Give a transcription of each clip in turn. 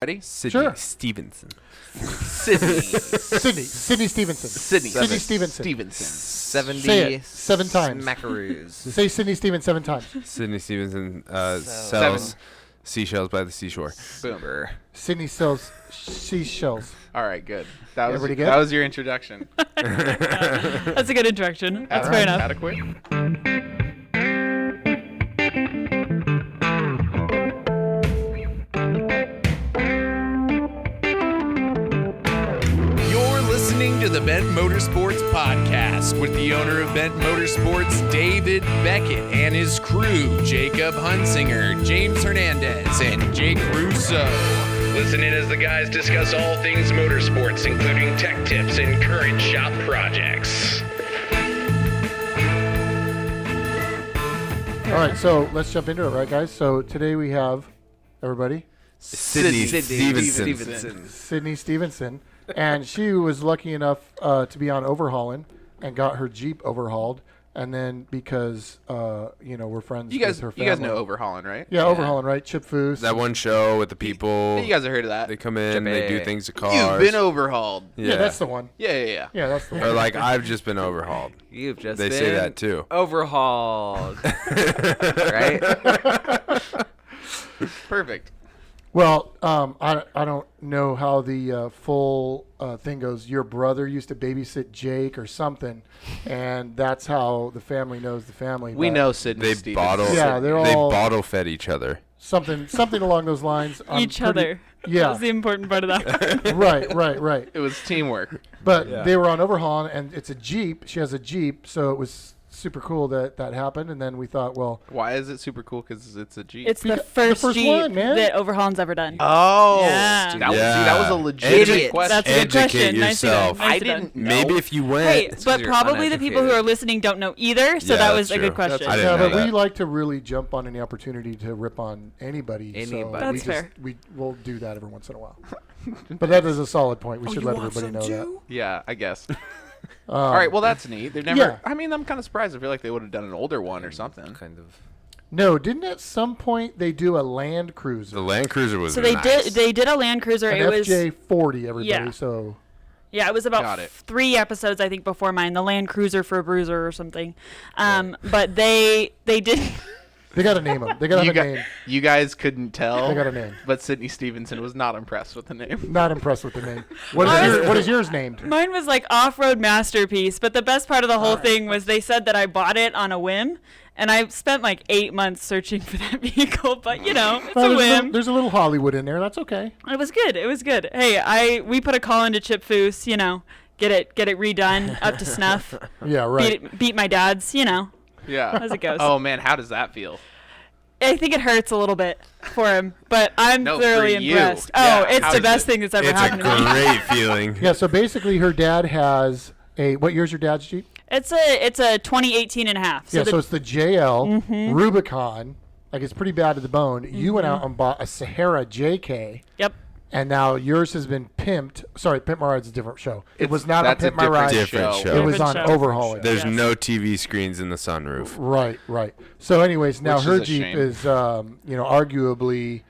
Ready? Sydney Stevenson. Sydney. Sydney Stevenson. Sydney Stevenson. 70 Say it 7 times. smackaroos. Say Sydney Stevenson 7 times. Sydney Stevenson sells seashells by the seashore. Boom. Sydney sells seashells. All right, good. That was Everybody good? that was your introduction. That's a good introduction. That's fair enough. Adequate. Listening to the Bent Motorsports Podcast with the owner of Bent Motorsports, David Beckett, and his crew, Jacob Hunsinger, James Hernandez, and Jake Russo. Listen in as the guys discuss all things motorsports, including tech tips and current shop projects. All right, so let's jump into it, right, guys? So today we have, everybody, Sydney Stevenson. Sydney Stevenson. And she was lucky enough to be on Overhaulin and got her Jeep overhauled. And then because, we're friends with her family. You guys know Overhaulin, right? Yeah, Overhaulin, right? Chip Foose. That one show with the people. You guys have heard of that. They come in, they do things to cars. You've been overhauled. Yeah, that's the one. Yeah. Yeah, that's the one. Or like, I've just been overhauled. You've just They been say that too. overhauled. Right? Perfect. Well, I don't know how the full thing goes. Your brother used to babysit Jake or something, and that's how the family knows the family. We know Sydney They Stevenson. bottle fed each other. Something along those lines. Each other. Yeah. That was the important part of that. Right. It was teamwork. But they were on Overhaulin, and it's a Jeep. She has a Jeep, so it was super cool that happened. And then we thought, well, Why is it super cool? Because it's a Jeep. It's the first Jeep one, man. that Overhaulin's ever done. Oh, Yeah. That was a legitimate question. That's a good question. Educate Nicely done. yourself. I Nicely done. didn't know. Maybe if you went. Hey, but you're probably the people who uneducated. are listening don't know either, so Yeah, that was that's a good true. question. I didn't know but that. we like to really jump on any opportunity to rip on anybody. So Anybody. we That's fair. We'll do that every once in a while. But that is a solid point. We should let everybody know that. Yeah, I guess. All right, well, that's neat. They've never. Yeah. I mean, I'm kind of surprised. I feel like they would have done an older one or something. Kind of. No, didn't at some point they do a Land Cruiser? The Land Cruiser was So they nice. did a Land Cruiser. An It was FJ40, everybody. Yeah. So it was Got about it. 3 episodes I think before mine. The Land Cruiser for a Bruiser or something. But they did. they got to name them. They got to have a name. You guys couldn't tell. They got a name. But Sydney Stevenson was not impressed with the name. Not impressed with the name. What is yours named? Mine was like Off-Road Masterpiece, but the best part of the whole thing was they said that I bought it on a whim, and I spent like 8 months searching for that vehicle, but it's a whim. There's a little Hollywood in there. That's okay. It was good. Hey, we put a call into Chip Foose, get it redone, up to snuff, Yeah, right. beat my dad's, Yeah. as it goes. Oh man, how does that feel? I think it hurts a little bit for him, but I'm No, thoroughly for you. impressed. Yeah, Oh, it's how the is best it? thing that's ever It's a happened to me. great feeling. Yeah, so basically her dad has what year's your dad's Jeep? It's a 2018 and a half. So it's the JL Rubicon. Like, it's pretty bad to the bone. You went out and bought a Sahara JK. Yep. And now yours has been pimped. Sorry, Pimp My Ride's a different show. It was not on That's a Pimp My Ride. different show. It was Different on show. Overhauling. There's Yes. no TV screens in the sunroof. Right. So anyways, now Which her is a Jeep shame. is, arguably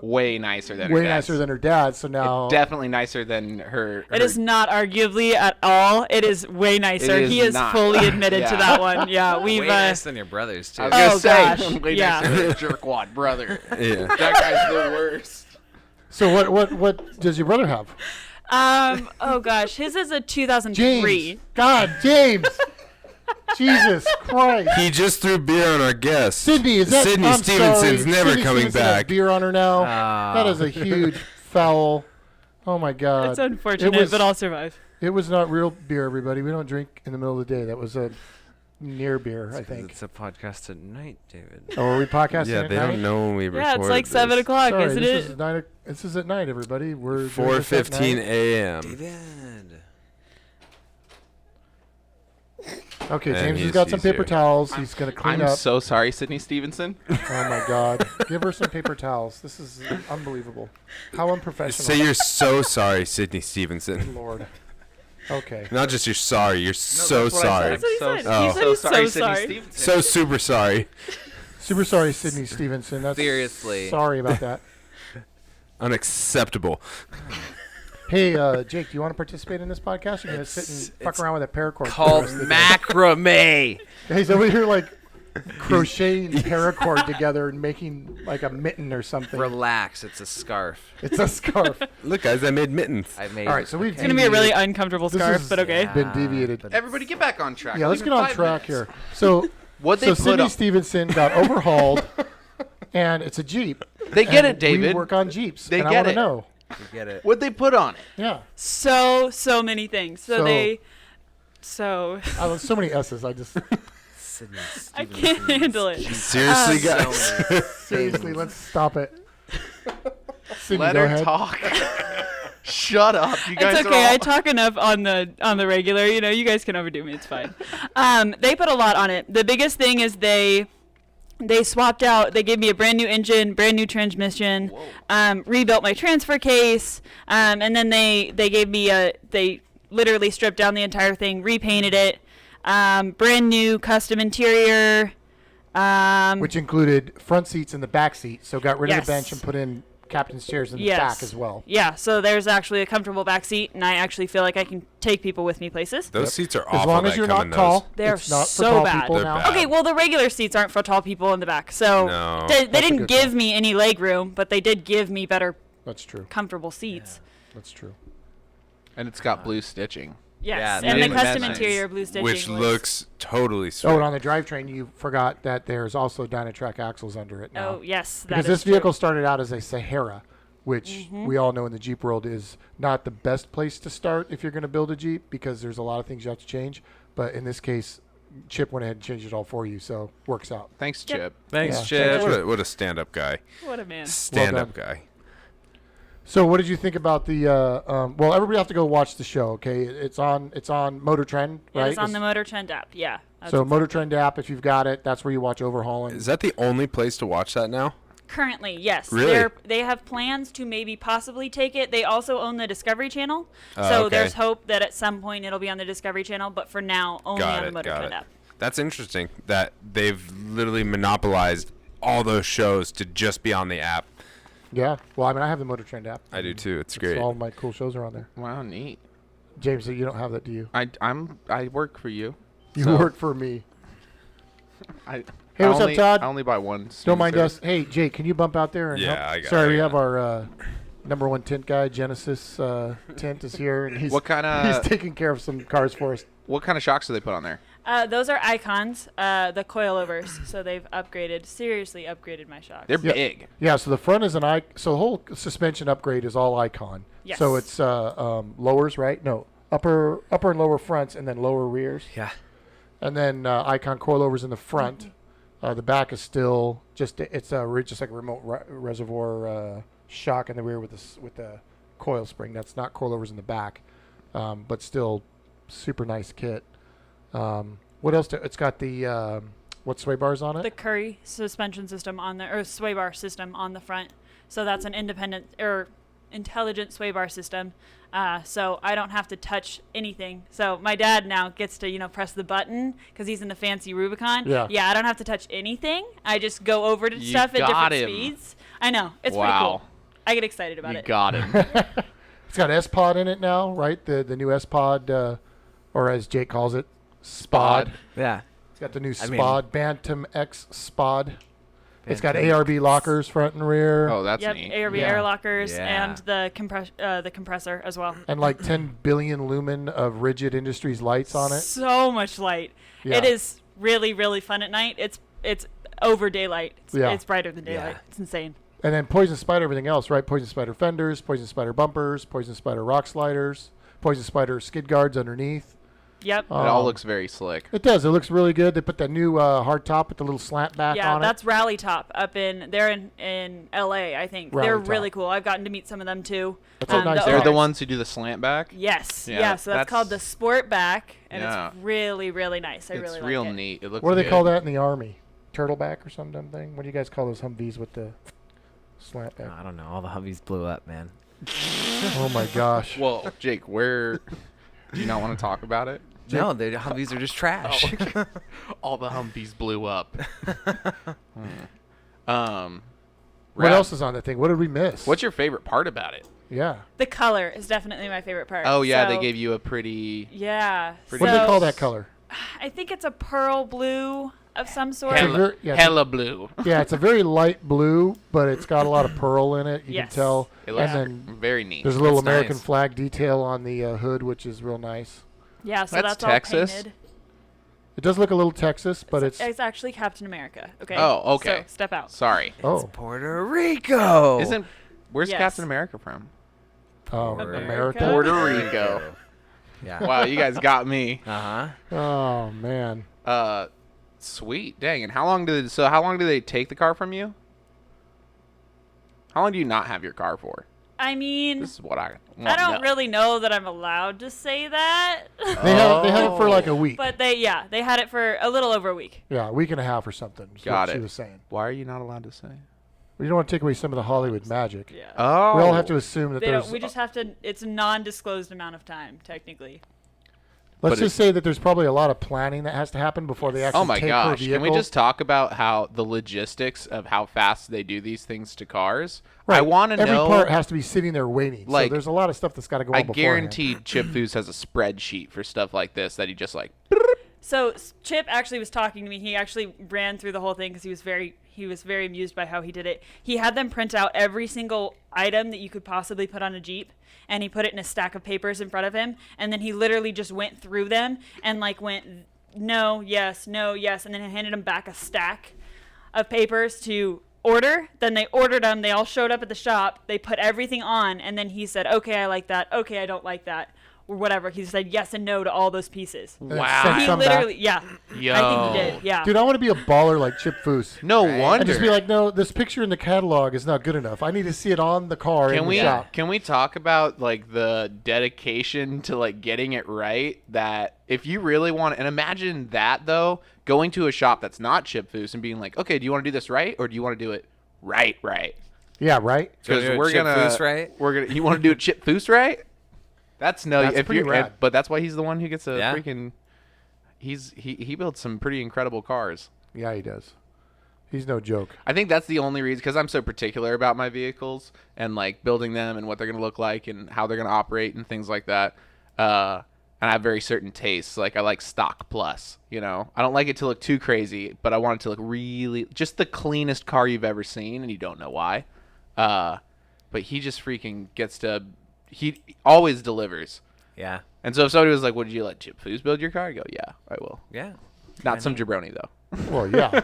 Way nicer than her way dad's. nicer than her dad's. So now Definitely nicer than her. It is not arguably at all. It is way nicer. It is He has not. fully admitted to Yeah. that one. Yeah, we've. Way nice than your brothers, too. I was gonna Oh, say, gosh. way Yeah. nicer than her jerkwad brother. Yeah. That guy's the worst. So what does your brother have? Oh gosh, his is a 2003. James. God, James. Jesus Christ. He just threw beer on our guest. Sydney, is that Sydney I'm Stevenson's sorry, never Sydney coming Stevenson has back. beer on her now. Ah. That is a huge foul. Oh my God. It's unfortunate, but I'll survive. It was not real beer, everybody. We don't drink in the middle of the day. That was a near beer, I think. It's a podcast at night, David. Oh, are we podcasting Yeah, at they night? don't know when we record. Yeah, it's like 7 o'clock, Sorry, isn't this it? is this is at night, everybody. We're doing this at 4:15 night. a.m. David. Okay, And James has got some he's paper here. towels. He's going to clean I'm up. so sorry, Sydney Stevenson. Oh my God. Give her some paper towels. This is unbelievable. How unprofessional. Say you're so sorry, Sydney Stevenson. Lord. Okay. Not just you're sorry, you're so sorry. That's what he said. Oh. He said he's so Sydney sorry. Stevenson. So super sorry. Super sorry, Sydney Stevenson. That's Seriously. Sorry about that. Unacceptable. Hey, Jake, do you want to participate in this podcast? You're going to sit and fuck around with that paracord. Called macrame. He's over here like crocheting paracord together and making like a mitten or something. Relax. It's a scarf. It's a scarf. Look, guys, I made mittens. I made. All right, so we've It's gonna be a really uncomfortable This scarf, is- but okay. been deviated. Everybody get back on track. Yeah, let's Leave get it on 5 track minutes. here. So, What'd they so put Sydney on? Stevenson got overhauled, and it's a Jeep. They get And it, David. We work on Jeeps. They and I get want to it. know. You get it. What'd they put on it? Yeah. So many things. So So many S's. I just Sydney I can't handle it. Seriously, guys. seriously, let's stop it. Sydney, Let go her ahead. talk. Shut up. You guys It's are okay. all... I talk enough on the regular. You know, you guys can overdo me. It's fine. They put a lot on it. The biggest thing is they swapped out. They gave me a brand new engine, brand new transmission, rebuilt my transfer case, and then they gave me they literally stripped down the entire thing, repainted it, brand new custom interior. Which included front seats and the back seat. So got rid of Yes. the bench and put in captain's chairs in the Yes. back as well. Yeah, so there's actually a comfortable back seat, and I actually feel like I can take people with me places. Those Yep. seats are As awful. long as that you're come not in tall, They're it's not so for tall bad. people They're now. bad. Okay, well, the regular seats aren't for tall people in the back, so No. they That's a didn't good give call. me any leg room, but they did give me better, That's true. comfortable seats. That's true. And it's got blue stitching. Yes, Yeah, and they the didn't custom mention- interior blue stitching Which was- looks totally sweet. Oh, and on the drivetrain, you forgot that there's also Dynatrac axles under it now. Oh yes, that because is this true. vehicle started out as a Sahara, which we all know in the Jeep world is not the best place to start if you're going to build a Jeep because there's a lot of things you have to change. But in this case, Chip went ahead and changed it all for you, so works out. Thanks, Yep. Chip. Thanks, Yeah, Chip. What a stand-up guy. What a man. Stand-up guy. So what did you think about the? Well, everybody have to go watch the show. Okay, it's on Motor Trend, right? It is on the Motor Trend app. Yeah. that's So what's Motor up. Trend app, if you've got it, that's where you watch Overhauling. Is that the only place to watch that now? Currently, yes. Really? They have plans to maybe possibly take it. They also own the Discovery Channel, Oh, so okay. there's hope that at some point it'll be on the Discovery Channel. But for now, only on the Motor Trend app. That's interesting that they've literally monopolized all those shows to just be on the app. Yeah. Well, I mean, I have the Motor Trend app. I do too. It's So great. all my cool shows are on there. Wow, neat. James, so you don't have that, do you? I work for you. You So- work for me. I Hey, what's up, only, Todd? I only buy one. Don't student mind service. us. Hey, Jake, can you bump out there? And Yeah, help? I got Sorry, it, we I have got our number one tint guy, Genesis Tint, is here, and he's What kind he's of taking care of some cars for us. what kind of shocks do they put on there? Those are Icons, the coilovers. So they've seriously upgraded my shocks. They're Yeah. big. Yeah, so the front is so the whole suspension upgrade is all Icon. Yes. So it's lowers, right? No, upper and lower fronts, and then lower rears, Yeah. and then Icon coilovers in the front. The back is still just just like a remote reservoir shock in the rear with the coil spring. That's not coilovers in the back, but still super nice kit. What else? It's got the what sway bars on it? The Curry suspension system on the sway bar system on the front. So that's an independent or intelligent sway bar system. So I don't have to touch anything. So my dad now gets to press the button because he's in the fancy Rubicon. Yeah. I don't have to touch anything. I just go over to You stuff at got different him. speeds. I know it's pretty Wow. cool. I get excited about You it. got him. It's got S-Pod in it now, right? The new S-Pod, or as Jake calls it, Spod. Yeah. It's got the new I mean- Spod, Bantam X Spod. It's got ARB lockers front and rear, Oh, that's Yep, neat. ARB Yeah. air lockers Yeah. and the compressor as well. and like 10 billion lumen of Rigid Industries lights on it. So much light. Yeah. It is really, really fun at night. It's over daylight. Yeah. It's brighter than daylight. Yeah. It's insane. And then Poison Spider, everything else, right? Poison Spider fenders, Poison Spider bumpers, Poison Spider rock sliders, Poison Spider skid guards underneath. Yep. It all looks very slick. It does. It looks really good. They put that new hard top with the little slant back Yeah, on that's Rally Top they're in LA, I think. Rally they're Top. really cool. I've gotten to meet some of them too. That's a nice They're the owners. ones who do the slant back. Yes. Yeah, Yeah, so that's called the that's- Sport Back and Yeah. it's really, really nice. I It's really real like it. neat. It looks. What do they good. call that in the Army? Turtleback or some dumb thing? What do you guys call those Humvees with the slant back? I don't know. All the hubbies blew up, man. Oh my gosh. Well, Jake, where do you not want to talk about it? No, the hubbies are just trash. All the Humvees blew up. What Rad. else is on the thing? What did we miss? What's your favorite part about it? Yeah. The color is definitely my favorite part. Oh yeah, So- they gave you a pretty. Yeah. Pretty- What do they so call that color? I think it's a pearl blue of some sort. Hell- Hella, yeah. hella blue. Yeah, it's a very light blue, but it's got a lot of pearl in it. You Yes. can tell. It looks And then very neat. there's a little That's American nice. flag detail on the hood, which is real nice. Yeah, so That's that's all Texas? painted. It does look a little Texas, but it's It's actually Captain America. Okay. Oh, okay. So step out. Sorry. oh, Puerto Rico. Where's Yes. Captain America from? America? America. Puerto Rico. Yeah. Wow, you guys got me. Uh-huh. Oh man. Sweet. Dang. And how long do they take the car from you? How long do you not have your car for? I mean, This is what I want I to don't know. really know that I'm allowed to say that. They had it for like a week. But they had it for a little over a week. Yeah, a week and a half or something. Is Got what she it. was saying. Why are you not allowed to say? We don't want to take away some of the Hollywood magic. Yeah. Oh. We all have to assume that They there's. don't, we just have to. It's a non-disclosed amount of time, technically. Let's But just say that there's probably a lot of planning that has to happen before they actually Oh my take her gosh. vehicle. Can we just talk about how the logistics of how fast they do these things to cars? Right. I want to know. Every part has to be sitting there waiting. Like, so there's a lot of stuff that's got to go on I beforehand. guarantee Chip Foose has a spreadsheet for stuff like this that he just like. So Chip actually was talking to me. He actually ran through the whole thing because he was very amused by how he did it. He had them print out every single item that you could possibly put on a Jeep, and he put it in a stack of papers in front of him, and then he literally just went through them and like went no, yes, and then he handed him back a stack of papers to order. Then they ordered them. They all showed up at the shop. They put everything on, and then he said, "Okay, I like that. Okay, I don't like that." Or whatever. He said yes and no to all those pieces. And Wow. send He some back. literally, yeah. Yo. I think he did, yeah. Dude, I want to be a baller like Chip Foose. No wonder. And just be like, no, this picture in the catalog is not good enough. I need to see it on the car in the shop. Can we talk about like the dedication to like getting it right? That if you really want, and imagine that though, going to a shop that's not Chip Foose and being like, okay, do you want to do this right or do you want to do it right? Yeah, right? Because do it we're Chip gonna, Foose right? You want to do it Chip Foose right? That's no, That's if pretty you're, rad. but that's why he's the one who gets a Yeah. freaking. He builds some pretty incredible cars. Yeah, he does. He's no joke. I think that's the only reason, because I'm so particular about my vehicles and like building them and what they're gonna look like and how they're gonna operate and things like that. And I have very certain tastes. Like I like stock plus. You know, I don't like it to look too crazy, but I want it to look really just the cleanest car you've ever seen, and you don't know why. But he just freaking gets to. He always delivers. Yeah. And so if somebody was like, "Would you let Chip Foose build your car?" I go, "Yeah, I will." Yeah. Not some jabroni though. Well, yeah.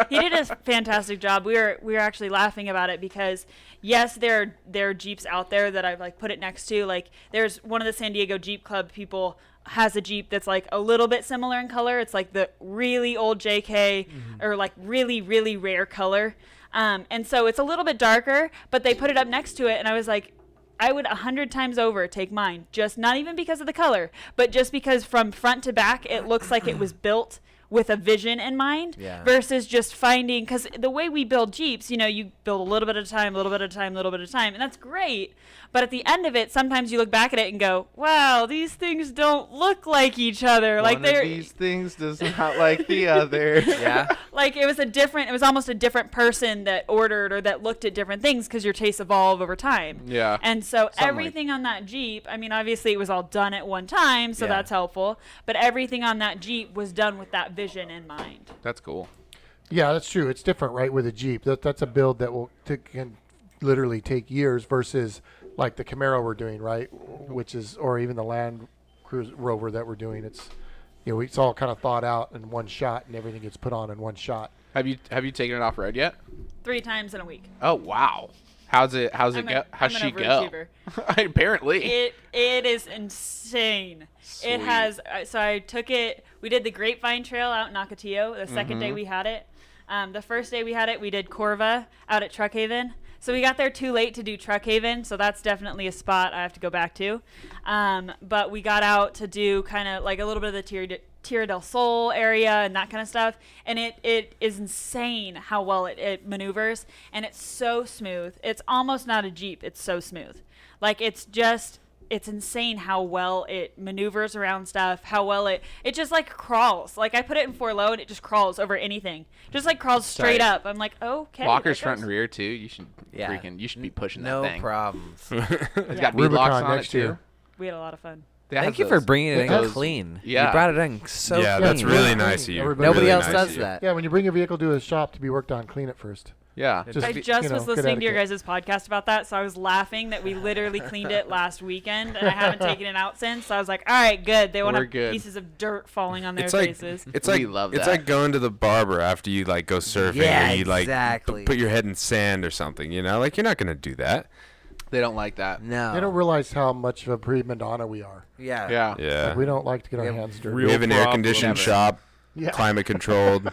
He did a fantastic job. We were actually laughing about it because yes, there are Jeeps out there that I've like put it next to. Like there's one of the San Diego Jeep Club people has a Jeep that's like a little bit similar in color. It's like the really old JK or like really, really rare color. And so it's a little bit darker, but they put it up next to it. And I was like, I would 100 times over take mine. Just not even because of the color, but just because from front to back, it looks like it was built with a vision in mind versus just finding, because the way we build Jeeps, you know, you build a little bit at a time, and that's great. But at the end of it, sometimes you look back at it and go, wow, these things don't look like each other. Like One of they're these things does not like the other. Yeah. like it was almost a different person that ordered or that looked at different things because your tastes evolve over time. Yeah. And so Something everything on that Jeep, I mean, obviously it was all done at one time, so Yeah. that's helpful. But everything on that Jeep was done with that vision in mind. That's cool. Yeah, that's true. It's different, right, with a Jeep. That's a build that can literally take years versus like the Camaro we're doing, right? Which is, or even the Land Cruiser Rover that we're doing. It's, you know, it's all kind of thought out in one shot, and everything gets put on in one shot. Have you taken it off road yet? 3 times in a week. Oh wow. How's it I'm go? How's an she go? overachiever. Apparently. It is insane. Sweet. It has. So I took it. We did the Grapevine Trail out in Nakatillo. The second day we had it. The first day we had it, we did Corva out at Truckhaven. So we got there too late to do Truckhaven, so that's definitely a spot I have to go back to. But we got out to do kind of like a little bit of the Tierra del Sol area and that kind of stuff. And it is insane how well it maneuvers. And it's so smooth. It's almost not a Jeep. It's so smooth. Like it's just it's insane how well it maneuvers around stuff, how well it just like crawls. Like I put it in 4 low and it just crawls over anything. Just like crawls straight Tight. up. I'm like, okay. Walkers there front goes. and rear too. You should Yeah. you should be pushing No that thing. problems. It's Yeah. got bead locks Rubicon on it next too. year. We had a lot of fun. They have Thank you for those- bringing it in those- clean. Yeah. You brought it in so Yeah, clean. that's really Yeah. nice of you. Everybody- Nobody Really else nice does of you. that. Yeah, when you bring your vehicle to a shop to be worked on, clean it first. Yeah. Just, I you just know, was good listening to your etiquette. guys' podcast about that, so I was laughing that we literally cleaned it last weekend, and I haven't taken it out since. So I was like, all right, good. They won't We're have good. pieces of dirt falling on their It's like faces. it's We like love it's that. like going to the barber after you like go surfing Yeah, and you like exactly. put your head in sand or something. You know, like you're not gonna do that. They don't like that. No. They don't realize how much of a prima donna we are. Yeah. Yeah. Yeah. Like, we don't like to get our Yeah, hands dirty. We have an air problem. conditioned Never. shop, Yeah. climate controlled,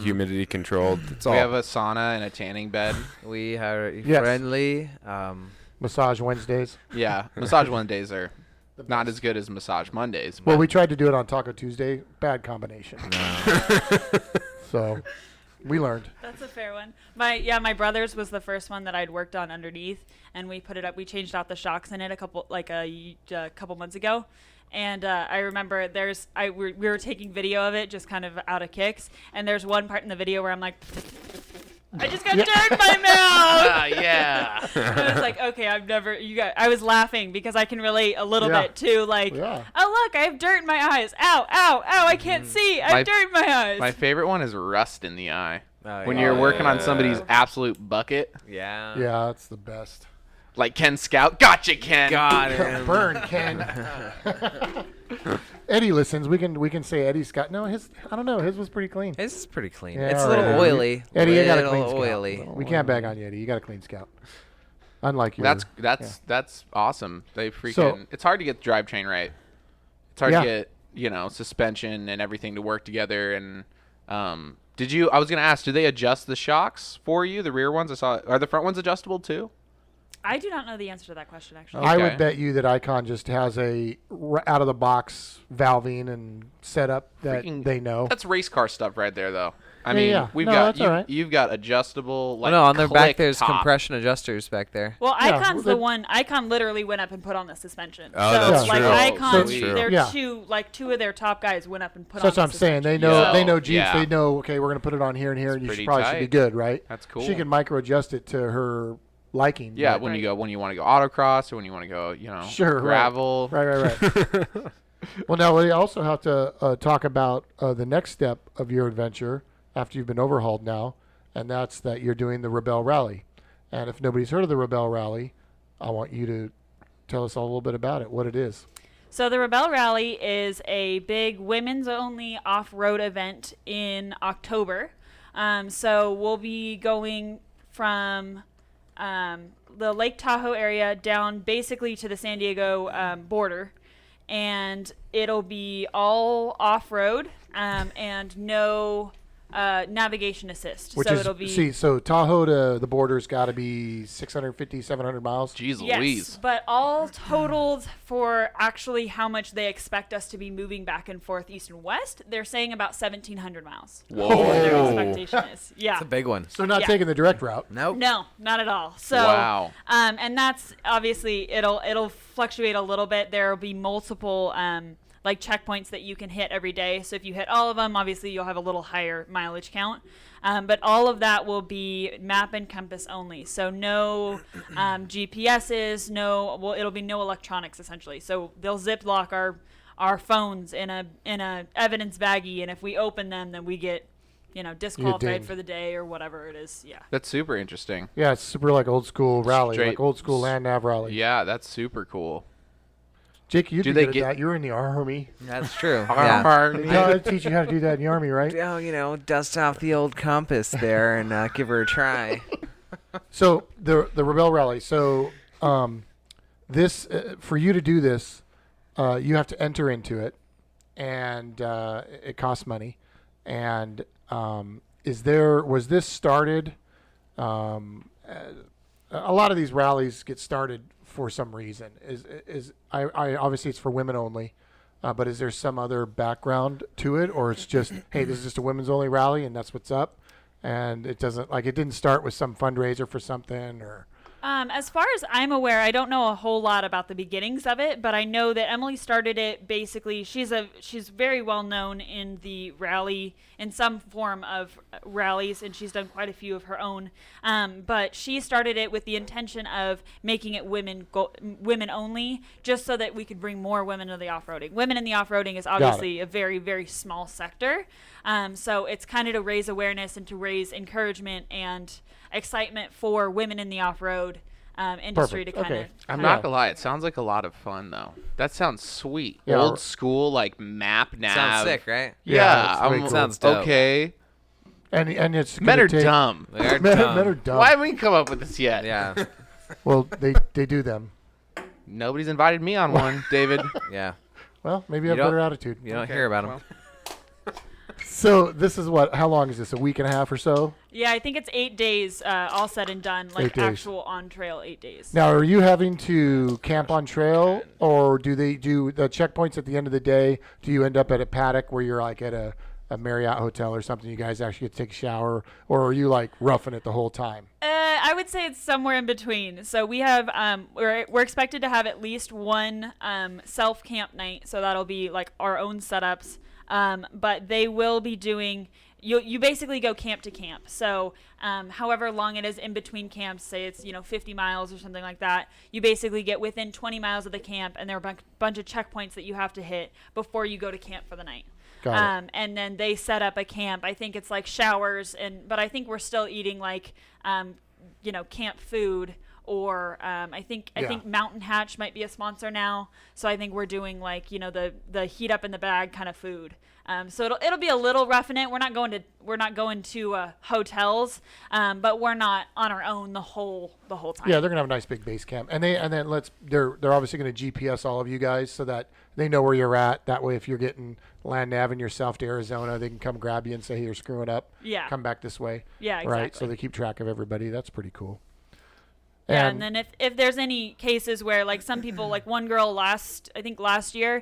humidity controlled. It's all. We have a sauna and a tanning bed. We are Yes. friendly. Massage Wednesdays. Yeah. Massage Wednesdays are not as good as Massage Mondays. Well, but we tried to do it on Taco Tuesday. Bad combination. So we learned. That's a fair one. My brother's was the first one that I'd worked on underneath, and we put it up. We changed out the shocks in it a couple months ago, and I remember we were taking video of it, just kind of out of kicks, and there's one part in the video where I'm like, I just got dirt in my mouth. yeah. I was like, okay, I was laughing because I can relate a little Yeah. bit to like, Yeah. oh look, I have dirt in my eyes. Ow, ow, ow, I can't see. I My- have dirt in my eyes. My favorite one is rust in the eye. When yeah. you're working on somebody's absolute bucket, Yeah. Yeah, that's the best. like Ken Scout. Gotcha, Ken. Got him. Burn, Ken. Eddie listens. We can say Eddie's got I don't know. His was pretty clean. This is pretty clean. Yeah, it's a all little right. oily. Eddie, you got a Little clean oily. scout. We can't bag on you, Eddie. You got a clean scout. Unlike your. That's awesome. They freaking. So- It's hard to get the drivetrain right. It's hard Yeah. to get suspension and everything to work together. And I was gonna ask, do they adjust the shocks for you? The rear ones I saw. Are the front ones adjustable too? I do not know the answer to that question actually. I Okay. would bet you that Icon just has a out of the box valving and setup that Freaking- they know. That's race car stuff right there, though. I Yeah, mean, yeah. we've No, got that's all right. you've got adjustable like. no, on their back click there's top. compression adjusters back there. Well, Yeah, Icon's well, the they- one. Icon literally went up and put on the suspension. Oh, so, that's like true. Icon, So their Yeah. two of their top guys went up and put So on. that's what I'm the saying. They suspension. know Yeah. they know Jeeps. Yeah. They know, okay, we're gonna put it on here and here, It's and you pretty should be tight. good, right? That's cool. She can micro adjust it to her liking. Yeah, but- when you want to go autocross or when you want to go, Sure, right. gravel. Right. Well, now we also have to talk about the next step of your adventure after you've been overhauled now, and that's that you're doing the Rebelle Rally. And if nobody's heard of the Rebelle Rally, I want you to tell us all a little bit about it, what it is. So the Rebelle Rally is a big women's-only off-road event in October. So we'll be going from the Lake Tahoe area down basically to the San Diego border, and it'll be all off-road and no navigation assist. Which so is, it'll be so Tahoe to the border's got to be 650, 700 miles. Jeez yes, Louise. but all totaled for actually how much they expect us to be moving back and forth east and west. They're saying about 1,700 miles. Whoa. Is what their expectation is. Yeah. It's a big one. So not Yeah. taking the direct route. Nope. No, not at all. So, Wow. and that's obviously it'll fluctuate a little bit. There will be multiple like checkpoints that you can hit every day. So if you hit all of them, obviously you'll have a little higher mileage count. But all of that will be map and compass only. So no GPSs, it'll be no electronics essentially. So they'll zip lock our phones in a evidence baggie, and if we open them, then we get disqualified dinged. for the day or whatever it is. Yeah. That's super interesting. Yeah, it's super like old school rally, Straight- like old school land nav rally. Yeah, that's super cool. Jake, you Do did they good at get- that. You were in the army. That's true. yeah. They teach you how to do that in the army, right? Oh, dust off the old compass there and give her a try. So the Rebelle Rally. So this for you to do this, you have to enter into it, and it costs money. And was this started? A lot of these rallies get started for some reason. I obviously it's for women only. But is there some other background to it, or it's just, hey, this is just a women's only rally and that's what's up, and it didn't start with some fundraiser for something, or As far as I'm aware, I don't know a whole lot about the beginnings of it, but I know that Emily started it basically. She's very well known in the rally, in some form of rallies, and she's done quite a few of her own. But she started it with the intention of making it women only, just so that we could bring more women to the off-roading. Women in the off-roading is obviously a very, very small sector. So it's kind of to raise awareness and to raise encouragement and excitement for women in the off-road industry. Perfect. To kind of. Okay. I'm not gonna lie, it sounds like a lot of fun though. That sounds sweet. Yeah. Old school, like map nav. Sounds sick, right? Yeah, it's very I'm cool. Sounds dope. okay. And it's Men gonna are take, dumb. They're Men dumb. are dumb. Why haven't we come up with this yet? Yeah, Well, they do them. Nobody's invited me on one, David. yeah. Well, maybe you You have better don't- attitude. You don't Okay, hear about them. well. So this is what? How long is this? A week and a half or so? Yeah, I think it's 8 days, all said and done, 8 like days. actual on trail 8 days. Now, are you having to camp on trail, or do they do the checkpoints at the end of the day? Do you end up at a paddock where you're like at a Marriott hotel or something? You guys actually get to take a shower, or are you like roughing it the whole time? I would say it's somewhere in between. So we have, we're expected to have at least one self camp night. So that'll be like our own setups. But they will be doing. You basically go camp to camp. So however long it is in between camps, say it's 50 miles or something like that, you basically get within 20 miles of the camp, and there are a bunch of checkpoints that you have to hit before you go to camp for the night. Got it. And then they set up a camp. I think it's like showers, but I think we're still eating like camp food. Or I think Mountain Hatch might be a sponsor now, so I think we're doing like the heat up in the bag kind of food. So it'll be a little rough in it. We're not going to hotels, but we're not on our own the whole time. Yeah, they're gonna have a nice big base camp, and they're obviously gonna GPS all of you guys so that they know where you're at. That way, if you're getting land naving yourself to Arizona, they can come grab you and say, "Hey, you're screwing up. Yeah. Come back this way." Yeah, exactly. Right. So they keep track of everybody. That's pretty cool. Yeah, and then if there's any cases where like some people, like one girl last year,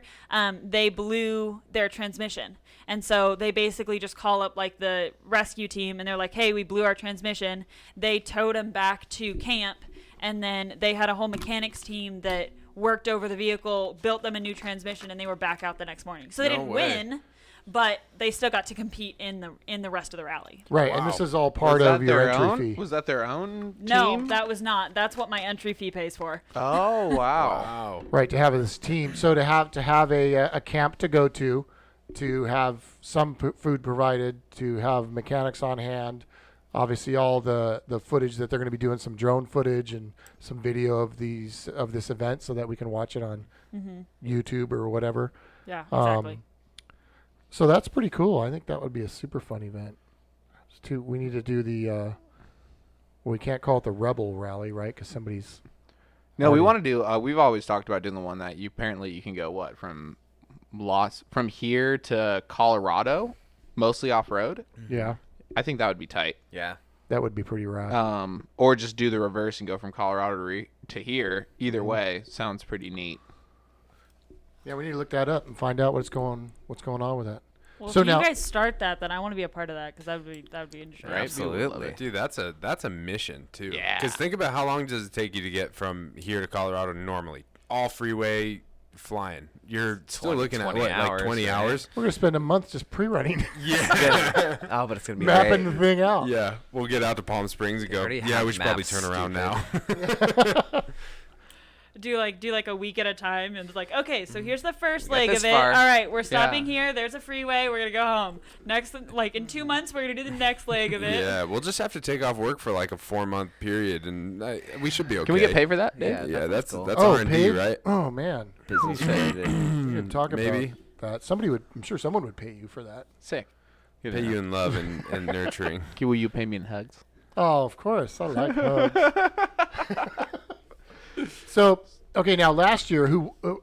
they blew their transmission. And so they basically just call up like the rescue team and they're like, hey, we blew our transmission. They towed them back to camp, and then they had a whole mechanics team that worked over the vehicle, built them a new transmission, and they were back out the next morning. So they No didn't way. win, but they still got to compete in the rest of the rally. Right, and this Wow. is all part of your entry fee. Was that their own No, team? that was not. That's what my entry fee pays for. Oh wow. Wow. Right, to have this team. So to have a camp to go to have some food provided, to have mechanics on hand, obviously all the footage that they're going to be doing, some drone footage and some video of this event so that we can watch it on YouTube or whatever. Yeah, exactly. So that's pretty cool. I think that would be a super fun event. We need to do the we can't call it the Rebelle Rally, right? Because somebody's No, we already- want to do. We've always talked about doing the one that you can go from here to Colorado, mostly off road. Yeah, I think that would be tight. Yeah. that would be pretty rad. Or just do the reverse and go from Colorado to here. Either way, sounds pretty neat. Yeah, we need to look that up and find out what's going on with that. Well, so if now- you guys start that, then I want to be a part of that because that would be interesting. Right? Absolutely. Dude, that's a mission too. Yeah. Because think about how long does it take you to get from here to Colorado normally? All freeway flying. You're still 20 looking at 20 what, hours, like 20 right? hours? We're gonna spend a month just pre-running, Yeah. Oh, but it's gonna be mapping great. the thing out. Yeah. We'll get out to Palm Springs and go. already Yeah, have we should probably maps, turn around now. Do like a week at a time and it's like, okay, so here's the first got leg this of it. far. All right, we're stopping here. There's a freeway. We're gonna go home. Next, like in 2 months, we're gonna do the next leg of it. Yeah, we'll just have to take off work for like a 4-month period, and we should be okay. Can we get paid for that? Dave? Yeah, Yeah, that's cool. R&D, paid? right? Oh man, Business related. we could talk maybe. about that. I'm sure someone would pay you for that. Sick. Good Pay to you know. in love and nurturing. Will you pay me in hugs? Oh, of course, I like hugs. So. Okay, now last year,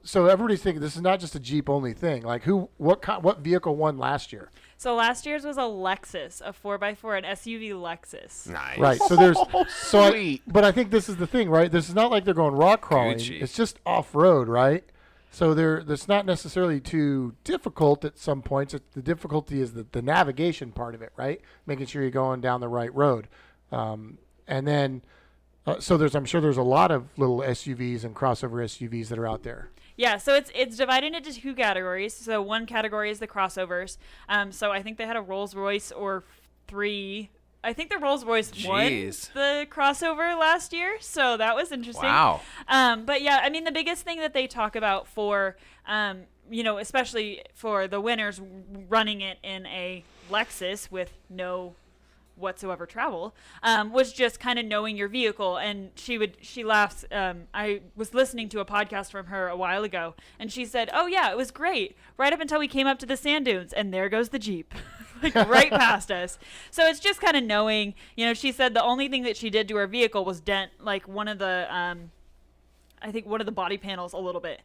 so everybody's thinking this is not just a Jeep only thing. Like what vehicle won last year? So last year's was a Lexus, a 4x4, an SUV Lexus. Nice. Right. So there's Sweet. but I think this is the thing, right? This is not like they're going rock crawling. Gucci. It's just off road, right? So that's not necessarily too difficult at some points. The difficulty is the navigation part of it, right? Making sure you're going down the right road. And then I'm sure there's a lot of little SUVs and crossover SUVs that are out there. Yeah, so it's divided into 2 categories. So one category is the crossovers. So I think they had a Rolls Royce or 3. I think the Rolls Royce won the crossover last year, so that was interesting. Wow. But yeah, I mean, the biggest thing that they talk about for, especially for the winners running it in a Lexus with no whatsoever travel, was just kind of knowing your vehicle. And she laughs. I was listening to a podcast from her a while ago, and she said, "Oh yeah, it was great right up until we came up to the sand dunes, and there goes the Jeep." Like right past us. So it's just kind of knowing, she said the only thing that she did to her vehicle was dent like one of the I think one of the body panels a little bit,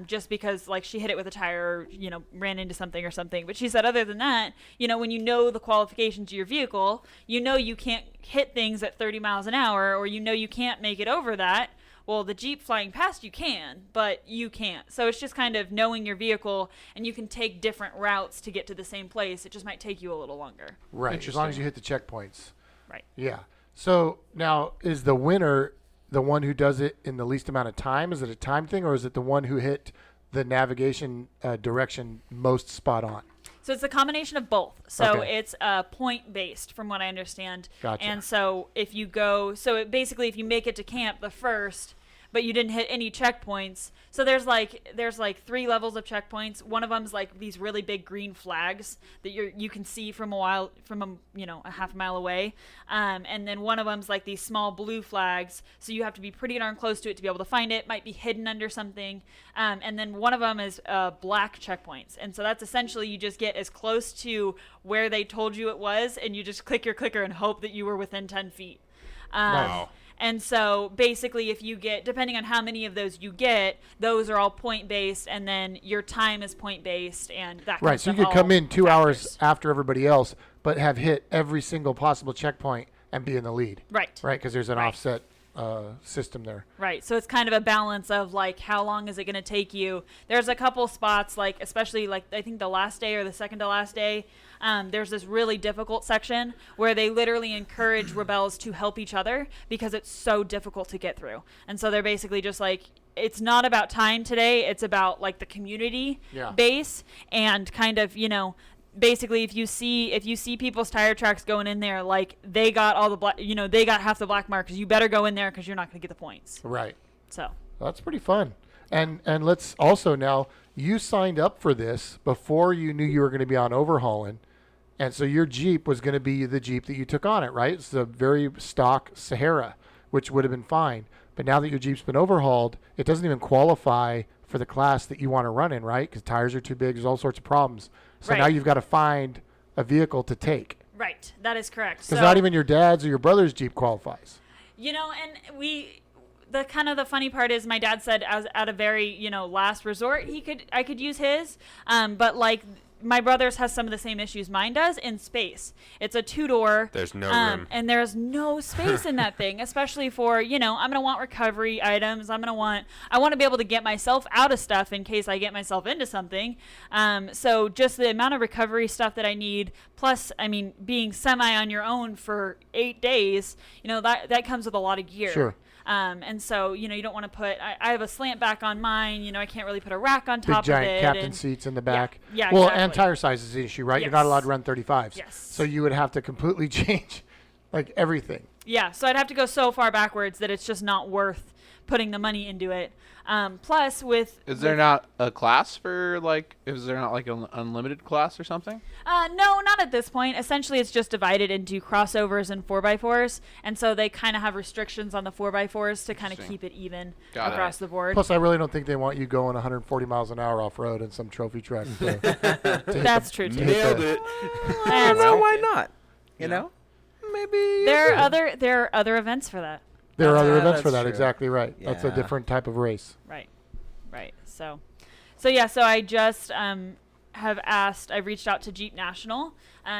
just because like she hit it with a tire, or, ran into something or something. But she said other than that, when you know the qualifications of your vehicle, you can't hit things at 30 miles an hour, or you can't make it over that. Well, the Jeep flying past you can, but you can't. So it's just kind of knowing your vehicle, and you can take different routes to get to the same place. It just might take you a little longer. Right, as long as you hit the checkpoints. Right. Yeah. So now, is the winner the one who does it in the least amount of time? Is it a time thing, or is it the one who hit the navigation direction most spot on? So it's a combination of both. So Okay. it's point based, from what I understand. Gotcha. And so if you basically if you make it to camp the first, but you didn't hit any checkpoints. So there's like 3 levels of checkpoints. One of them's like these really big green flags that you can see from a half a mile away. And then one of them's like these small blue flags. So you have to be pretty darn close to it to be able to find it. Might be hidden under something. And then one of them is black checkpoints. And so that's essentially you just get as close to where they told you it was, and you just click your clicker and hope that you were within 10 feet. Wow. And so basically if you get, depending on how many of those you get, those are all point based, and then your time is point based, and that kind Right, of so you stuff could come all in 2 hours factors. after everybody else, but have hit every single possible checkpoint and be in the lead. Right. Right, because there's an Right. offset system there. Right. So it's kind of a balance of like how long is it going to take you. There's a couple spots, like especially like I think the last day or the second to last day, there's this really difficult section where they literally encourage rebels to help each other because it's so difficult to get through. And so they're basically just like, it's not about time today. It's about like the community base, and kind of, basically if you see people's tire tracks going in there, like they got all the black, they got half the black marks, you better go in there because you're not going to get the points. Right. So That's pretty fun. And let's also now, you signed up for this before you knew you were going to be on Overhaulin, and so your Jeep was going to be the Jeep that you took on it, right? It's a very stock Sahara, which would have been fine. But now that your Jeep's been overhauled, it doesn't even qualify for the class that you want to run in, right? Because tires are too big. There's all sorts of problems. So now Right. you've got to find a vehicle to take. right, that is correct. Because So not even your dad's or your brother's Jeep qualifies. and the kind of the funny part is my dad said as at a very last resort I could use his, but like my brother's has some of the same issues mine does in space. It's a 2-door. There's no room. And there's no space in that thing, especially for, I'm going to want recovery items. I want to be able to get myself out of stuff in case I get myself into something. So just the amount of recovery stuff that I need, plus, being semi on your own for 8 days, that comes with a lot of gear. Sure. And so, you don't want to put, I have a slant back on mine, I can't really put a rack on Big top of giant it. captain and- seats in the back. Yeah, Well, exactly. and tire size is the issue, right? You're not allowed to run 35s. Yes. So you would have to completely change like everything. Yeah, so I'd have to go so far backwards that it's just not worth putting the money into it. Plus, Is there not a class for is there not like an unlimited class or something? no, not at this point. Essentially, it's just divided into crossovers and 4x4s, and so they kind of have restrictions on the 4x4s to kind of Interesting. keep it even Got it. across the board. Plus, I really don't think they want you going 140 miles an hour off road in some trophy truck. That's true too. Nailed it. That's Well, true. why not? You know? Maybe. There are other events for that. There are other Ah, events for that's that. true. Exactly right. That's a Yeah. different type of race. Right. So I just have asked. I've reached out to Jeep National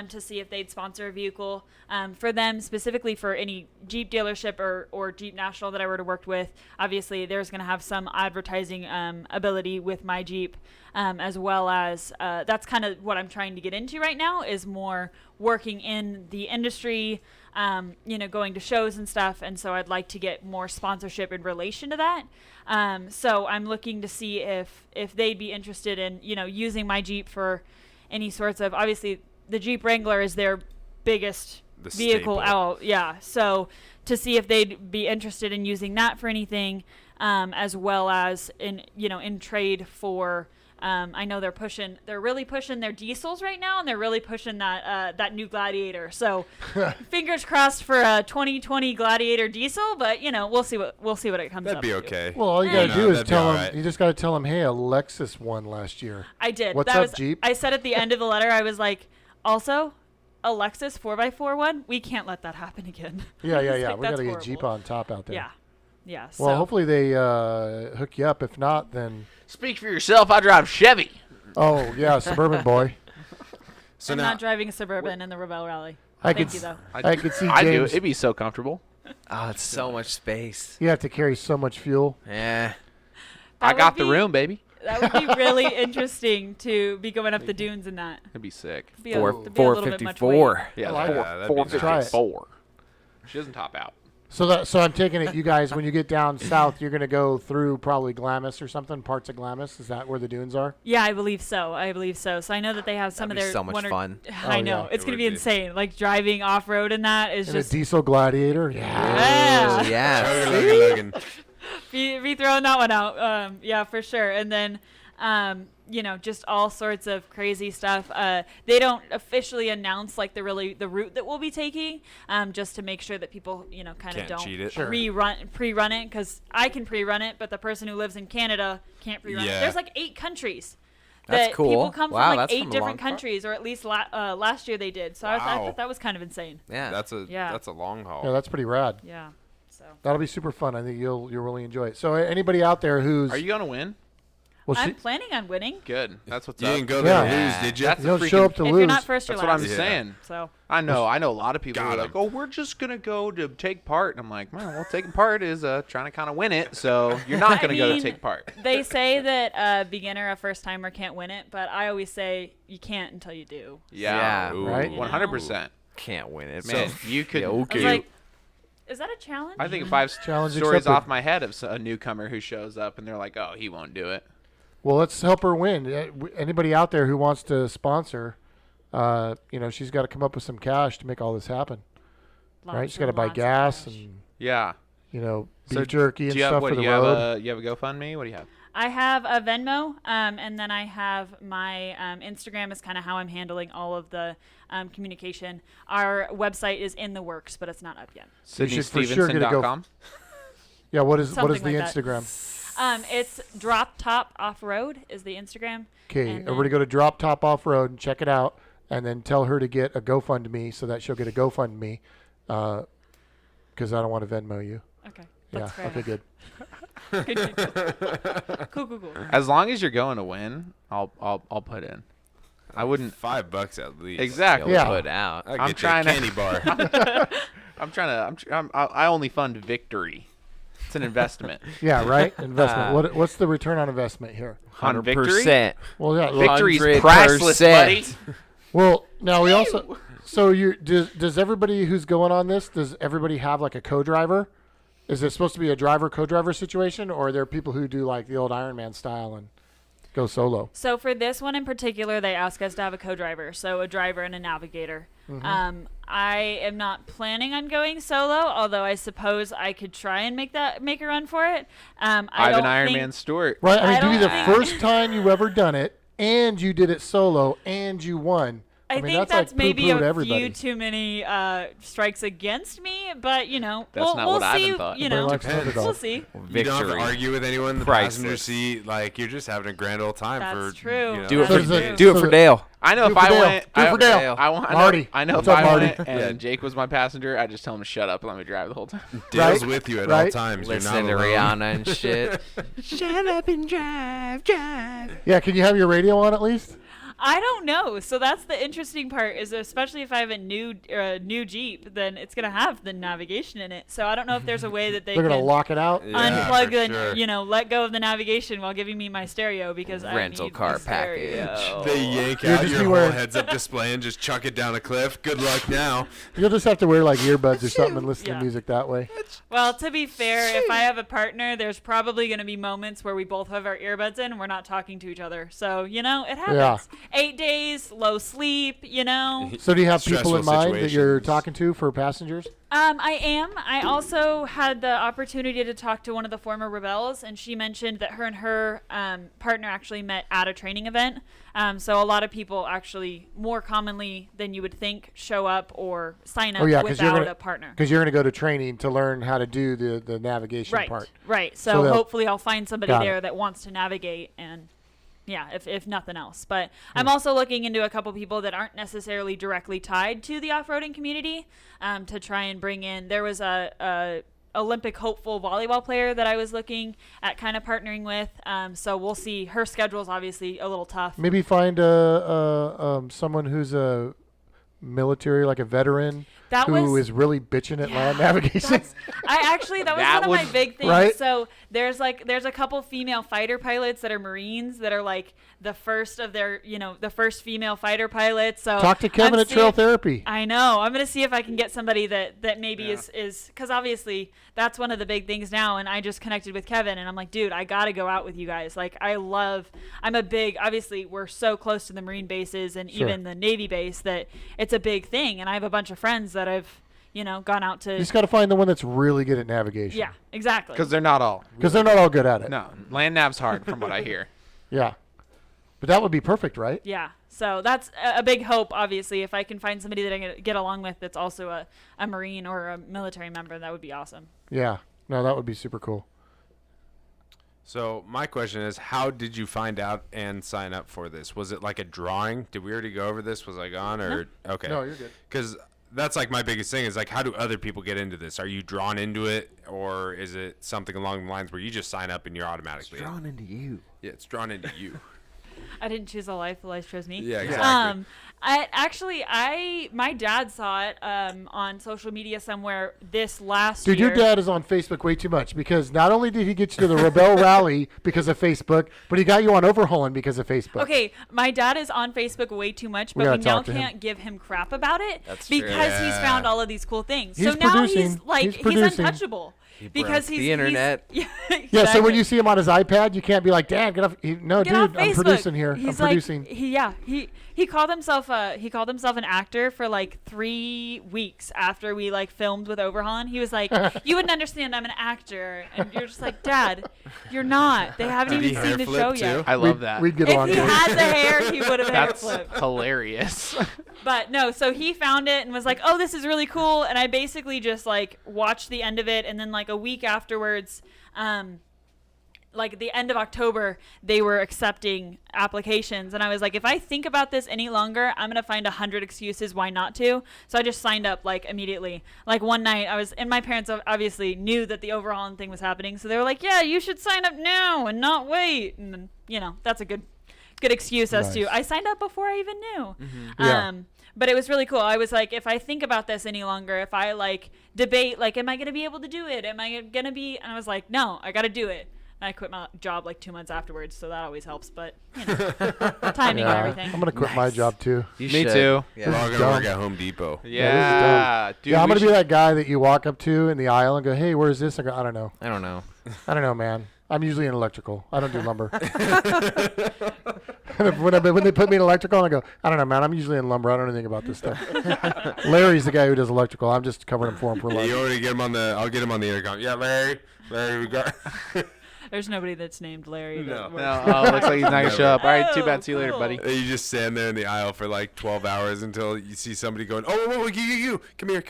to see if they'd sponsor a vehicle for them, specifically for any Jeep dealership or Jeep National that I were to work with. Obviously, there's going to have some advertising ability with my Jeep, as well as that's kind of what I'm trying to get into right now, is more working in the industry, going to shows and stuff. And so I'd like to get more sponsorship in relation to that. So I'm looking to see if they'd be interested in, using my Jeep for any sorts of, obviously the Jeep Wrangler is their biggest vehicle staple. out. Yeah. So to see if they'd be interested in using that for anything, as well as in trade for, I know they're really pushing their diesels right now, and they're really pushing that new Gladiator. So fingers crossed for a 2020 Gladiator diesel, but we'll see what it comes That'd up be to. okay. Well, all you gotta do is that'd be tell all them. right. You just gotta tell them, hey, a Lexus won last year. I did. What's that up, was, Jeep? I said at the end of the letter, I was like, also, a Lexus 4x4 one, we can't let that happen again. Yeah. Like, We that's gotta get horrible. Jeep on top out there. Yeah. Well, So hopefully they hook you up. If not, then Speak for yourself. I drive Chevy. oh yeah, Suburban boy. So I'm now, not driving a Suburban in the Rebelle Rally. I Thank could you, though. I could see I do. James. It'd be so comfortable. Oh, it's so much space. You have to carry so much fuel. Yeah. I That got would the be- room, baby. That would be really interesting to be going up the dunes in that. It'd be sick. It'd be a little bit much weight. 454. Yeah, like it. That'd be nice. 454. She doesn't top out. So I'm taking it, you guys, when you get down south, you're gonna go through probably Glamis or something, parts of Glamis. Is that where the dunes are? Yeah, I believe so. So I know that they have some That'd be of their so much one or- fun. I Oh, know. yeah. It's It going to would be be. insane. Like driving off-road in that is In just a diesel Gladiator. Yeah. Oh, yeah. Chugga-lugga-luggin'. be throwing that one out. Yeah, for sure. And then, just all sorts of crazy stuff. They don't officially announce like the route that we'll be taking, just to make sure that people, kind of Can't don't cheat it. Sure. pre-run it, because I can pre-run it, but the person who lives in Canada can't pre-run it. Yeah. There's like 8 countries. That's that cool. People come Wow, from like that's 8 from a different long far. countries, or at least last year they did. So I Wow. thought that was kind of insane. Yeah. That's a long haul. Yeah, that's pretty rad. Yeah. So That'll be super fun. I think you'll really enjoy it. So anybody out there who's Are you gonna win? well, I'm planning on winning. Good. That's what's You up. didn't go there Yeah. to lose, did you? That's you don't a show up freaking- to If lose. you're not first, you're That's what I'm last. Yeah. saying. So I know a lot of people Got are 'em. like, "Oh, we're just gonna go to take part." And I'm like, "Well, taking part is trying to kind of win it, so you're not I gonna go to mean, take part." they say that a beginner, a first timer can't win it, but I always say you can't until you do. Yeah, Yeah, right? 100%. Can't win it. Man, you could. Yeah, I was okay. like, is that a challenge? I think 5 Challenge stories accepted. off my head of a newcomer who shows up and they're like, "Oh, he won't do it." Well, let's help her win. Anybody out there who wants to sponsor, she's got to come up with some cash to make all this happen, right? She's got to buy Lots of gas cash. and Yeah. beef So jerky and do you have stuff what? for the You have road. you have a GoFundMe? What do you have? I have a Venmo, and then I have my Instagram is kind of how I'm handling all of the communication. Our website is in the works, but it's not up yet. You should for sure get a SydneyStevenson.com. Yeah, what is the Something like that. Instagram? It's Drop Top Off Road is the Instagram. Okay, And everybody go to Drop Top Off Road and check it out, and then tell her to get a GoFundMe so that she'll get a GoFundMe, because I don't want to Venmo you. Okay. Yeah. That's fair Okay. Good. enough. Good. Cool. As long as you're going to win, I'll put in. I wouldn't. $5 at least. Exactly. Yeah. Put out. I'll I'm get trying you a to- candy bar. I only fund victory. It's an investment. Yeah. Right. Investment. What's the return on investment here? On victory? 100%. Well, yeah. Victory's 100%. priceless, buddy. Well, now we also. So does everybody who's going on this? Does everybody have like a co-driver? Is it supposed to be a driver-co-driver situation, or are there people who do like the old Iron Man style and go solo? So for this one in particular, they ask us to have a co-driver, so a driver and a navigator. Mm-hmm. I am not planning on going solo, although I suppose I could try and make a run for it. I'm don't an Iron think- Man Stewart. Right. I mean, I to be don't the think- first time you ever done it, and you did it solo, and you won. I mean, think that's like maybe poo-poo a to everybody. few too many strikes against me, but That's we'll not what see. Ivan thought. Everybody likes an Depends. underdog. We'll see. You don't have to Victory. argue with anyone in the Priceless. passenger seat. Like, you're just having a grand old time That's for true. You know, Do it So for does it- do it so for the- Dale. I know Do if it for I Dale. went, Do it for Dale. I know What's if up, I Marty? went and Jake was my passenger, I just tell him to shut up and let me drive the whole time. Dale's Right? with you at all Right? times. Listen to You're not alone. Rihanna and shit. Shut up and drive. Yeah. Can you have your radio on at least? I don't know. So that's the interesting part, is especially if I have a new Jeep, then it's gonna have the navigation in it. So I don't know if there's a way that They're gonna can lock it out. unplug for the, sure. let go of the navigation while giving me my stereo, because Rental I need car the stereo. package. They yank You'll out just your be whole wearing- heads-up display and just chuck it down a cliff. Good luck now. You'll just have to wear like earbuds or something and listen Yeah. to music that way. Well, to be fair, if I have a partner, there's probably going to be moments where we both have our earbuds in and we're not talking to each other. So, it happens. 8 days, low sleep, So do you have people in Stressful mind that you're situations. talking to for passengers? I am. I also had the opportunity to talk to one of the former Rebels, and she mentioned that her and her partner actually met at a training event. So a lot of people actually, more commonly than you would think, show up or sign up without a partner. Because you're going to go to training to learn how to do the navigation part. Right. So So they'll- hopefully I'll find somebody Got there it. that wants to navigate, and if nothing else. But I'm also looking into a couple people that aren't necessarily directly tied to the off-roading community, to try and bring in. There was a Olympic hopeful volleyball player that I was looking at kind of partnering with. So we'll see. Her schedule's obviously a little tough. Maybe find someone who's a military, like a veteran, That who was- is really bitching at land Yeah, navigation. that was That one of my would- big things. Right? So there's a couple female fighter pilots that are Marines that are like the first of their, the first female fighter pilots. So Talk to Kevin I'm at Trail seeing- Therapy. I know. I'm going to see if I can get somebody that maybe is because obviously that's one of the big things now. And I just connected with Kevin and I'm like, dude, I got to go out with you guys. Like obviously we're so close to the Marine bases and Sure. even the Navy base that it's a big thing. And I have a bunch of friends that I've, gone out to. You just got to find the one that's really good at navigation. Yeah, exactly. Because they're not all. Because they're not all good at it. No, land nav's hard from what I hear. Yeah. But that would be perfect, right? Yeah. So that's a big hope, obviously. If I can find somebody that I can get along with that's also a Marine or a military member, that would be awesome. Yeah. No, that would be super cool. So my question is, how did you find out and sign up for this? Was it like a drawing? Did we already go over this? Was I gone or okay? No, you're good. Because that's like my biggest thing is like, how do other people get into this? Are you drawn into it, or is it something along the lines where you just sign up and you're automatically in? Drawn into you. Yeah, it's drawn into you. I didn't choose a life, the life chose me. Yeah, exactly. My dad saw it on social media somewhere this last Dude, year. your dad is on Facebook way too much because not only did he get you to the Rebelle Rally because of Facebook, but he got you on Overhaulin because of Facebook. Okay, my dad is on Facebook way too much, We but we gotta now talk to him. can't give him crap about it That's true. because he's Yeah. found all of these cool things. He's so now producing. he's like He's he's producing. untouchable because broke he's the internet. Yeah, Yeah, so when exactly. you see him on his iPad, you can't be like, "Damn, get off!" No, Get off dude, I'm Facebook. producing here. He's I'm like, producing. He called himself an actor for like 3 weeks after we like filmed with Overhaulin. He was like, "You wouldn't understand. I'm an actor," and you're just like, "Dad, you're not. They haven't Did he even hair seen the flip show too? yet." I love that. We'd get If along he good. had the hair, he would have hair That's flipped. hilarious. But no, so he found it and was like, "Oh, this is really cool." And I basically just like watched the end of it, and then like a week afterwards, like the end of October, they were accepting applications, and I was like, if I think about this any longer, I'm gonna find 100 excuses why not to. So I just signed up like immediately. Like one night, and my parents obviously knew that the Overhauling thing was happening, so they were like, "Yeah, you should sign up now and not wait." And that's a good excuse as to Nice. I signed up before I even knew. Yeah. But it was really cool. I was like, if I think about this any longer, if I like debate, like, am I going to be able to do it? Am I going to be? And I was like, no, I got to do it. And I quit my job like 2 months afterwards, so that always helps. But timing and everything. I'm gonna quit my job too. You Me should. too. We're Yeah. all This is gonna work dumb. at Home Depot. Yeah, dude. Yeah, I'm we gonna be should- that guy that you walk up to in the aisle and go, "Hey, where's this?" I go, "I don't know. I don't know. I don't know, man. I'm usually in electrical. I don't do lumber." when they put me in electrical, I go, "I don't know, man. I'm usually in lumber. I don't know anything about this stuff." Larry's the guy who does electrical. I'm just covering him for him for You lunch. already get him on the. I'll get him on the intercom. Yeah, Larry, we got. There's nobody that's named Larry. No. that works. No, oh, looks like he's not gonna show up. All right, too Oh, bad. See you later, cool. buddy. And you just stand there in the aisle for like 12 hours until you see somebody going, "Oh, whoa, you, come here,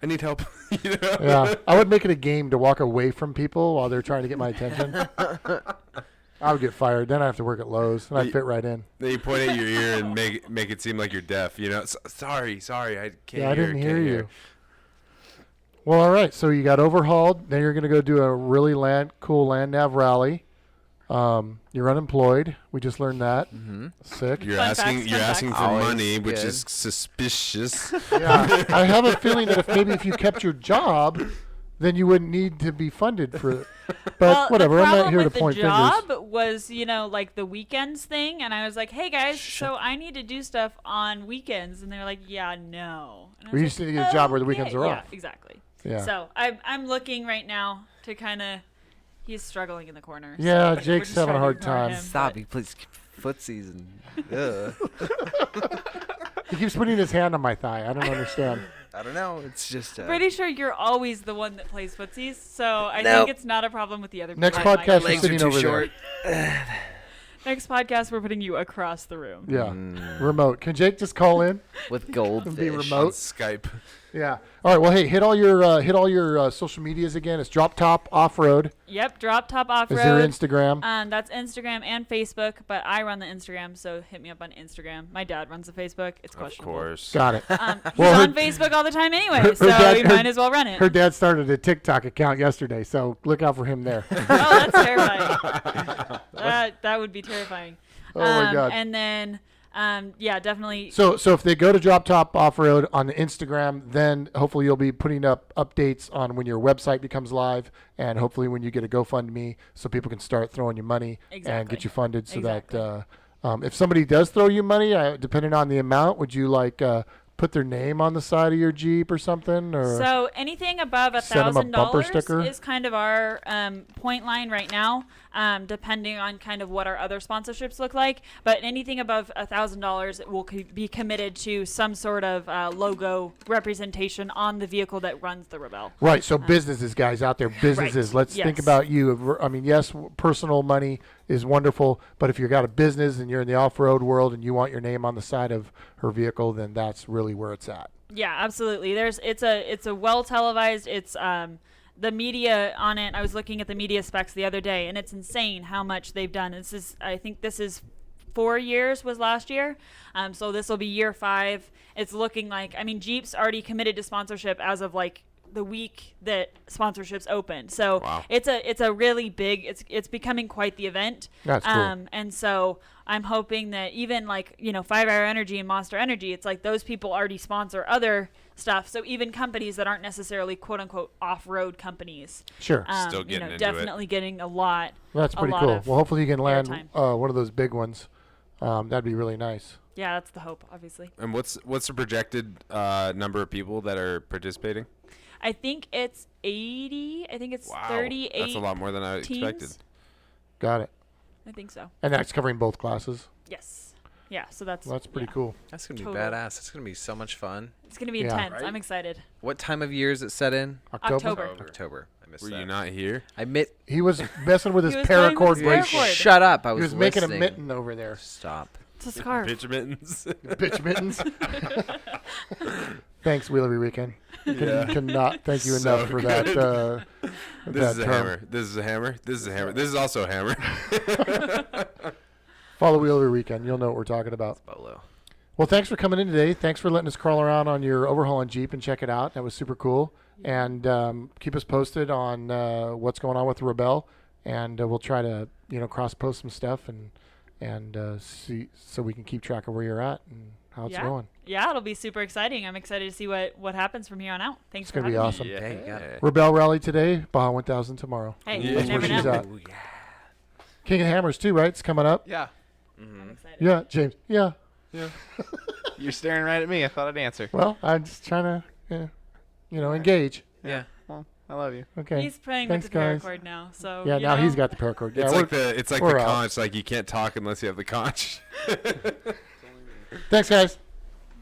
I need help." You know? Yeah, I would make it a game to walk away from people while they're trying to get my attention. I would get fired. Then I have to work at Lowe's, and I'd fit right in. Then you point at your ear and make it seem like you're deaf. You know, sorry, I can't. Yeah, I didn't hear can't you. Well, all right. So you got Overhauled. Then you're going to go do a really cool land nav rally. You're unemployed. We just learned that. Sick. You're Fun asking facts. for Always money, which good. is suspicious. Yeah. I have a feeling that if you kept your job, then you wouldn't need to be funded for it. But Well, whatever. The I'm not problem here to with point the fingers. job was, like the weekends thing, and I was like, "Hey guys, so I need to do stuff on weekends," and they were like, "Yeah, no." And I We was used to get a job where the weekends are yeah, off. exactly. Yeah. So I'm looking right now to kind of. He's struggling in the corner. so Yeah, we're Jake's just having a trying to hard ignore time. him, Stop. but- He plays footsies and. He keeps putting his hand on my thigh. I don't understand. I don't know. It's just. Pretty sure you're always the one that plays footsies, so I Nope. think it's not a problem with the other. Next people. podcast, you're legs are sitting too over short. Next podcast, we're putting you across the room. there. Yeah. Remote. Can Jake just call in? With goldfish. Be On remote. Skype. Yeah. All right. Well, hey, hit all your social medias again. It's Drop Top Off Road. Yep, Drop Top Off Is Road. there Instagram? That's Instagram and Facebook, but I run the Instagram, so hit me up on Instagram. My dad runs the Facebook. It's Of questionable. course. Got it. He's Well, on Facebook all the time anyway, her so dad- we her- might as well run it. Her dad started a TikTok account yesterday, so look out for him there. Oh, that's terrifying. that would be terrifying. Oh my God. And then, yeah, definitely. So if they go to Drop Top Off Road on the Instagram, then hopefully you'll be putting up updates on when your website becomes live, and hopefully when you get a GoFundMe, so people can start throwing you money and Exactly. get you funded. So Exactly. that if somebody does throw you money, depending on the amount, would you put their name on the side of your Jeep or something? Or So anything above Send 'em a bumper sticker? $1,000 is kind of our point line right now, depending on kind of what our other sponsorships look like. But anything above $1,000 will be committed to some sort of logo representation on the vehicle that runs the Rebelle. right, so businesses, guys out there, businesses. Let's think Yes. about you. I mean, yes, personal money is wonderful, but if you've got a business and you're in the off-road world and you want your name on the side of her vehicle, then that's really where it's at. Yeah, absolutely. It's a well televised. It's the media on it. I was looking at the media specs the other day, and it's insane how much they've done. I think this is 4 years was last year, so this will be year 5. It's looking like, Jeep's already committed to sponsorship as of like the week that sponsorships opened. So Wow. it's a really big. It's becoming quite the event. That's cool. And so I'm hoping that even 5 Hour Energy and Monster Energy, it's like those people already sponsor other stuff. So even companies that aren't necessarily quote unquote off-road companies, Sure. Still getting into it. definitely getting a lot. That's a pretty lot cool. of Well, hopefully you can land airtime. one of those big ones. That'd be really nice. Yeah, that's the hope, obviously. And what's the projected number of people that are participating? I think it's 80. I think it's 38. That's a lot more than I teams. expected. Got it. I think so. And that's covering both classes. Yes. Yeah, so that's Well, that's pretty yeah. cool. That's going to be Total. badass. It's going to be so much fun. It's going to be Yeah. intense. Right? I'm excited. What time of year is it set in? October. October. I missed Were that. you not here? I admit. He was messing with his He was playing with paracord his brace. paracord. Shut up. I He was was making a listening. mitten over there. Stop. It's a scarf. Bitch mittens. Bitch mittens. Thanks, Wheelery Weekend. Yeah. Cannot thank you So enough for good. that. This that is a term. hammer. This is a hammer. This is a hammer. This is also a hammer. Follow Wheelery Weekend. You'll know what we're talking about. Bolo. Well, thanks for coming in today. Thanks for letting us crawl around on your Overhaulin Jeep and check it out. That was super cool. And keep us posted on what's going on with the Rebelle. And we'll try to, cross-post some stuff and see so we can keep track of where you're at and how it's going. Yeah, it'll be super exciting. I'm excited to see what happens from here on out. Thanks It's for going to be having awesome. Yeah. Hey, you got it. Rebelle Rally today, Baja 1000 tomorrow. me. Hey, Yeah. you That's where never she's know. at. Oh, yeah. King of Hammers too, right? It's coming up. Yeah. I'm excited. Yeah, James. Yeah. You're staring right at me. I thought I'd answer. Well, I'm just trying to, engage. Yeah. Well, I love you. Okay. He's playing Thanks, with the guys. paracord now, so Yeah, you now know. he's got the paracord. Yeah, It's like we're the out. conch. Like you can't talk unless you have the conch. Thanks, guys.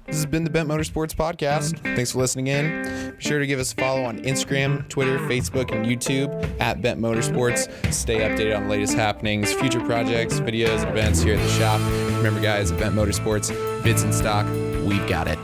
This has been the Bent Motorsports Podcast. Thanks for listening in. Be sure to give us a follow on Instagram, Twitter, Facebook, and YouTube at Bent Motorsports. Stay updated on the latest happenings, future projects, videos, and events here at the shop. Remember, guys, at Bent Motorsports, bids in stock, we've got it.